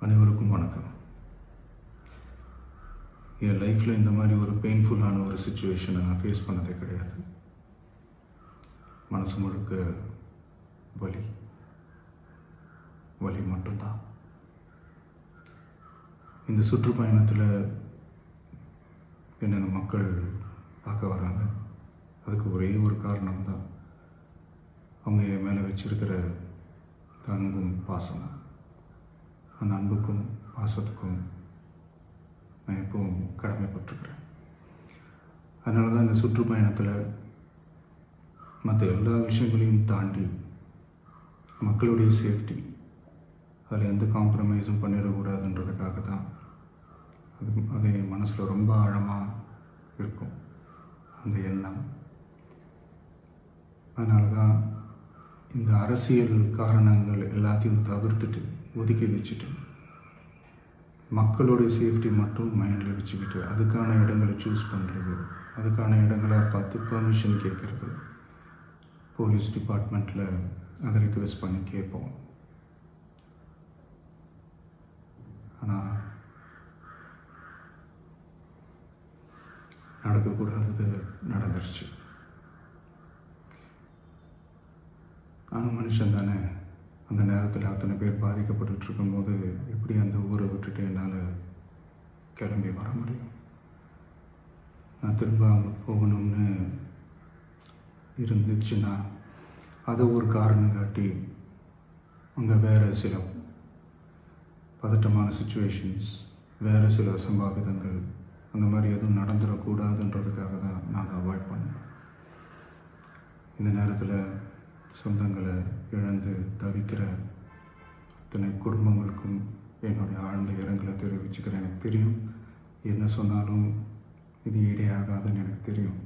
அனைவருக்கும் வணக்கம். என் லைஃப்பில் இந்த மாதிரி ஒரு பெயின்ஃபுல்லான ஒரு சுச்சுவேஷனை நான் ஃபேஸ் பண்ணதே கிடையாது. மனசு முழுக்க வலி வலி மட்டும்தான். இந்த சுற்றுப்பயணத்தில் என்னென்ன மக்கள் பார்க்க வராங்க, அதுக்கு ஒரே ஒரு காரணம் தான், அவங்க என் மேலே வச்சிருக்கிற அன்பும் பாசம். அந்த அன்புக்கும் பாசத்துக்கும் நான் எப்பவும் கடமைப்பட்டிருக்கிறேன். அதனால தான் இந்த சுற்றுப்பயணத்தில் மற்ற எல்லா விஷயங்களையும் தாண்டி மக்களுடைய சேஃப்டி, அதில் எந்த காம்ப்ரமைஸும் பண்ணிடக்கூடாதுன்றதுக்காக தான் அது என் மனசில் ரொம்ப ஆழமாக இருக்கும் அந்த எண்ணம். அதனால தான் இந்த அரசியல் காரணங்கள் எல்லாத்தையும் தவிர்த்துட்டு ஒதுக்கி வச்சுட்டு மக்களுடைய சேஃப்டி மட்டும் மைண்டில் வச்சுக்கிட்டு அதுக்கான இடங்களை சூஸ் பண்ணுறது, அதுக்கான இடங்களை பார்த்து பெர்மிஷன் கேட்குறது, போலீஸ் டிபார்ட்மெண்ட்டில் அதை ரிக்வெஸ்ட் பண்ணி கேட்போம். ஆனால் நடக்கக்கூடாதது நடந்துருச்சு. நானும் மனுஷன் தானே. அந்த நேரத்தில் அத்தனை பேர் பாதிக்கப்பட்டு இருக்கும்போது எப்படி அந்த ஊரை விட்டுட்டு என்னால் கிளம்பி வர முடியும்? நான் திரும்ப அங்கே போகணும்னு இருந்துச்சுன்னா அதை ஒரு காரணம் காட்டி அங்கே வேறு சில பதட்டமான சுச்சுவேஷன்ஸ், வேறு சில அசம்பாவிதங்கள் அந்த மாதிரி எதுவும் நடந்துடக்கூடாதுன்றதுக்காக தான் நான் அவாய்ட் பண்ணேன். இந்த நேரத்தில் சொந்தங்களை இழந்து தவிக்கிற அத்தனை குடும்பங்களுக்கும் என்னுடைய ஆழ்ந்த இரங்கலை தெரிவிச்சுக்கிறேன். எனக்கு தெரியும், என்ன சொன்னாலும் இது ஈடேயாகாதுன்னு எனக்கு தெரியும்.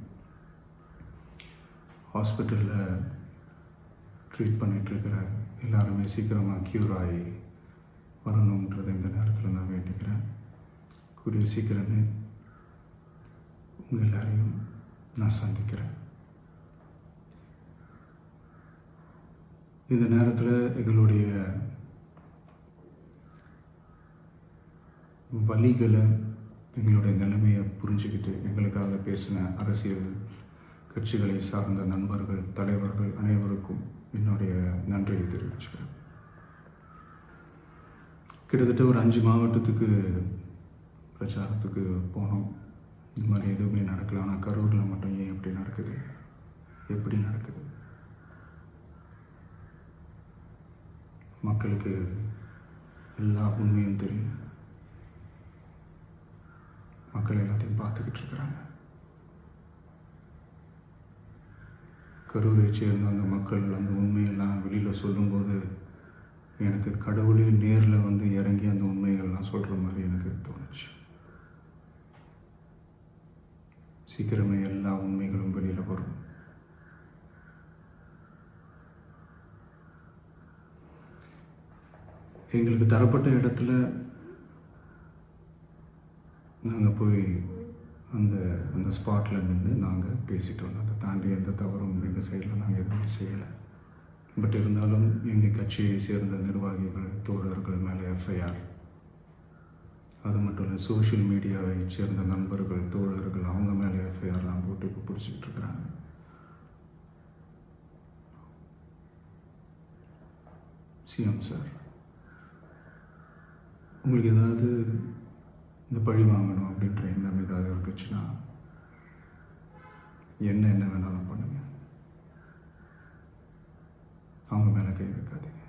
ஹாஸ்பிட்டலில் ட்ரீட் பண்ணிகிட்ருக்கிற எல்லாருமே சீக்கிரமாக க்யூர் ஆகி வரணுன்றதை இந்த நேரத்தில் நான் வேண்டிக்கிறேன். கூடிய சீக்கிரமே உங்கள் எல்லாரையும் நான் சந்திக்கிறேன். இந்த நேரத்தில் எங்களுடைய வலிகளை, எங்களுடைய நிலைமையை புரிஞ்சுக்கிட்டு எங்களுக்காக பேசின அரசியல் கட்சிகளை சார்ந்த நண்பர்கள், தலைவர்கள் அனைவருக்கும் என்னுடைய நன்றியை தெரிவிச்சுக்கிறேன். கிட்டத்தட்ட ஒரு 5 மாவட்டத்துக்கு பிரச்சாரத்துக்கு போனோம். இந்த மாதிரி எதுவுமே நடக்கல. ஆனால் கரூரில் மட்டும் ஏன் எப்படி நடக்குது, எப்படி நடக்குது? மக்களுக்கு எல்லா உண்மையும் தெரியும். மக்கள் எல்லாத்தையும் பார்த்துக்கிட்டு இருக்கிறாங்க. கரூரை சேர்ந்த அந்த மக்கள் அந்த உண்மையெல்லாம் வெளியில் சொல்லும்போது எனக்கு கடவுளே நேரில் வந்து இறங்கி அந்த உண்மைகள்லாம் சொல்கிற மாதிரி எனக்கு தோணுச்சு. சீக்கிரமே எல்லா உண்மைகளும் வெளியில் வரும். எங்களுக்கு தரப்பட்ட இடத்துல நாங்கள் போய் அந்த ஸ்பாட்டில் நின்று நாங்கள் பேசிட்டு வந்தோம். அதை தாண்டி எந்த தவறும் எங்கள் சைடில் நாங்கள் எதுவுமே செய்யலை. பட் இருந்தாலும் எங்கள் கட்சியை சேர்ந்த நிர்வாகிகள், தோழர்கள் மேலே எஃப்ஐஆர், அது மட்டும் இல்லை சோஷியல் மீடியாவை சேர்ந்த நண்பர்கள், தோழர்கள் அவங்க மேலே எஃப்ஐஆர்லாம் போட்டு இப்போ பிடிச்சிக்கிட்டு இருக்கிறாங்க. சிஎம் சார், உங்களுக்கு ஏதாவது இந்த பழி வாங்கணும் அப்படின்ற எண்ணம் ஏதாவது இருந்துச்சுன்னா என்ன வேணாலும் பண்ணுங்க. அவங்க மேலே கை வைக்காதீங்க.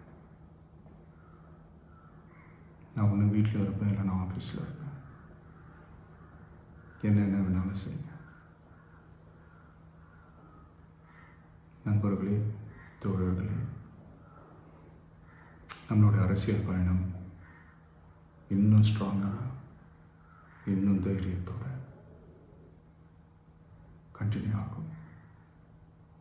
நான் ஒன்று வீட்டில் இருப்பேன், இல்லை நான் ஆஃபீஸில் இருப்பேன். என்ன வேணாலும் செய்யுங்க. நண்பர்களே, தோழர்களே, நம்மளுடைய அரசியல் பயணம் இன்னும் ஸ்ட்ராங்காக, இன்னும் தைரியத்தோட கண்டினியூ ஆகும்.